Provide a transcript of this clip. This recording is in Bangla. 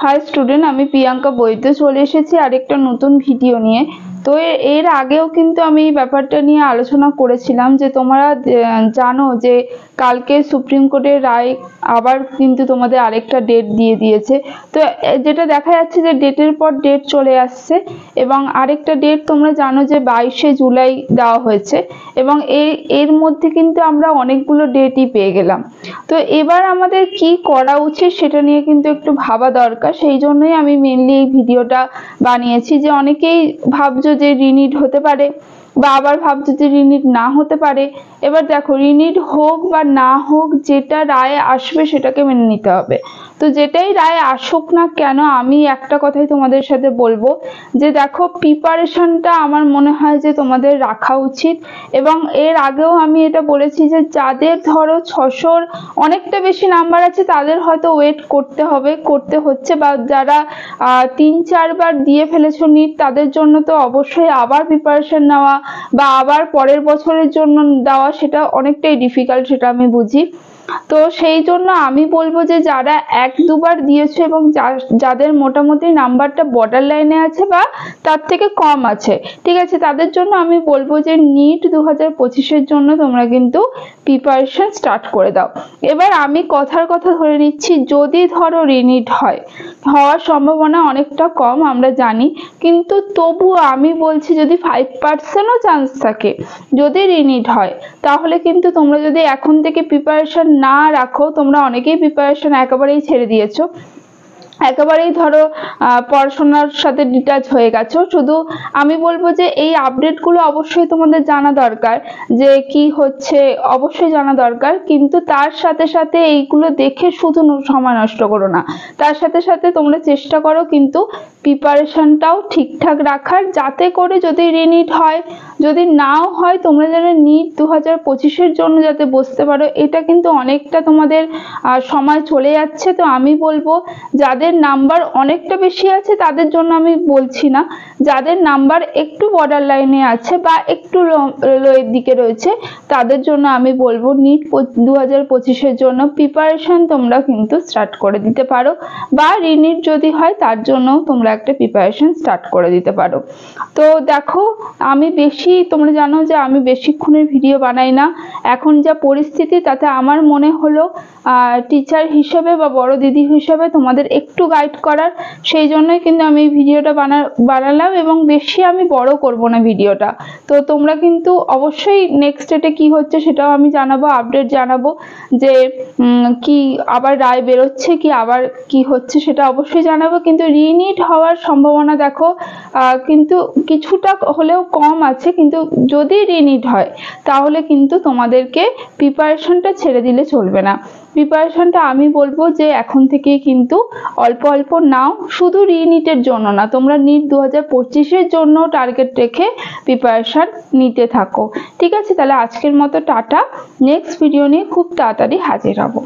হাই স্টুডেন্ট, আমি প্রিয়াঙ্কা বৈদ্য চলে এসেছি আরেকটা নতুন ভিডিও নিয়ে। তো এর আগেও কিন্তু আমি এই ব্যাপারটা নিয়ে আলোচনা করেছিলাম যে তোমরা জানো যে কালকে সুপ্রিম কোর্টের রায় আবার কিন্তু তোমাদের আরেকটা ডেট দিয়ে দিয়েছে। তো যেটা দেখা যাচ্ছে যে ডেটের পর ডেট চলে আসছে এবং আরেকটা ডেট তোমরা জানো যে 22শে জুলাই দেওয়া হয়েছে এবং এর মধ্যে কিন্তু আমরা অনেকগুলো ডেটই পেয়ে গেলাম। তো এবার আমাদের কি করা উচিত সেটা নিয়ে কিন্তু একটু ভাবা দরকার। সেই জন্যই আমি মেনলি এই ভিডিওটা বানিয়েছি যে অনেকেই ভাবছো যে রিনিট হতে পারে বা আবার ভাবছো যে রিনিট না হতে পারে। এবার দেখো, রিনিট হোক বা না হোক, যেটা রায় আসবে সেটাকে মেনে নিতে হবে। তো যেটাই রায় আসুক না কেন, আমি একটা কথাই তোমাদের সাথে বলবো যে দেখো, প্রিপারেশনটা আমার মনে হয় যে তোমাদের রাখা উচিত। এবং এর আগেও আমি এটা বলেছি যে যাদের ধরো 600-র অনেকটা বেশি নাম্বার আছে তাদের হয়তো ওয়েট করতে হচ্ছে, বা যারা 3-4 বার দিয়ে ফেলেছো নিট, তাদের জন্য তো অবশ্যই আবার প্রিপারেশন নেওয়া বা আবার পরের বছরের জন্য দেওয়া সেটা অনেকটাই ডিফিকাল্ট, সেটা আমি বুঝি। তো সেই জন্য আমি বলবো যে যারা 1-2 বার দিয়েছে এবং যাদের মোটামুটি নাম্বারটা বর্ডার লাইনে আছে বা তার থেকে কম আছে, ঠিক আছে, তাদের জন্য আমি বলবো যে নিট 2025-এর জন্য তোমরা কিন্তু প্রিপারেশন স্টার্ট করে দাও। এবার আমি কথার কথা ধরে নিচ্ছি, যদি ধরো রিনিট হওয়ার সম্ভাবনা অনেকটা কম আমরা জানি, কিন্তু তবুও আমি বলছি যদি 5%ও চান্স থাকে যদি রিনিট হয়, তাহলে কিন্তু তোমরা যদি এখন থেকে প্রিপারেশন না রাখো, তোমরা অনেকেই প্রিপারেশন একেবারেই ছেড়ে দিয়েছো, একেবারেই ধরো পড়াশোনার সাথে ডিটাচ হয়ে গেছো, শুধু আমি বলবো যে এই আপডেটগুলো অবশ্যই তোমাদের জানা দরকার যে কি হচ্ছে, অবশ্যই জানা দরকার। কিন্তু তার সাথে সাথে এইগুলো দেখে শুধু সময় নষ্ট করো না, তার সাথে সাথে তোমরা চেষ্টা করো কিন্তু প্রিপারেশনটাও ঠিকঠাক রাখার, যাতে করে যদি রিনিট হয়, যদি নাও হয়, তোমরা যেন নিট 2025-এর জন্য যাতে বসতে পারো। এটা কিন্তু অনেকটা তোমাদের সময় চলে যাচ্ছে। তো আমি বলবো যাদের নাম্বার অনেকটা বেশি আছে তাদের জন্য আমি বলছি না, যাদের নাম্বার একটু বর্ডার লাইনে আছে বা একটু লোয়ের দিকে রয়েছে তাদের জন্য আমি বলবো নিট 2025-এর জন্য প্রিপারেশন তোমরা কিন্তু স্টার্ট করে দিতে পারো, বা রিনিট যদি হয় তার জন্য তোমরা একটা প্রিপারেশন স্টার্ট করে দিতে পারো। তো দেখো, আমি তোমরা জানো যে আমি বেশিক্ষণের ভিডিও বানাই না। এখন যা পরিস্থিতি তাতে আমার মনে হলো টিচার হিসেবে বা বড় দিদি হিসেবে তোমাদের একটু গাইড করার, সেই জন্যই কিন্তু আমি এই ভিডিওটা বানালাম এবং বেশি আমি বড় করব না ভিডিওটা। তো তোমরা কিন্তু অবশ্যই নেক্সট ডেটে কি হচ্ছে সেটাও আমি জানাবো, আপডেট জানাবো যে কি আবার রায় বেরোচ্ছে কি আবার কি হচ্ছে সেটা অবশ্যই জানাবো। কিন্তু রিনিট হওয়ার সম্ভাবনা দেখো কিন্তু কিছুটা হলেও কম আছে, কিন্তু যদি রিনিট হয় তাহলে কিন্তু তোমাদেরকে প্রিপারেশনটা ছেড়ে দিলে চলবে না। প্রিপারেশনটা আমি বলবো যে এখন থেকেই কিন্তু অল্প অল্প নাও, শুধু রিনিটের জন্য না, তোমরা নিট 2025-এর জন্য টার্গেট রেখে প্রিপারেশন নিতে থাকো। ঠিক আছে, তাহলে আজকের মতো টাটা। নেক্সট ভিডিও নিয়ে খুব তাড়াতাড়ি হাজির হব।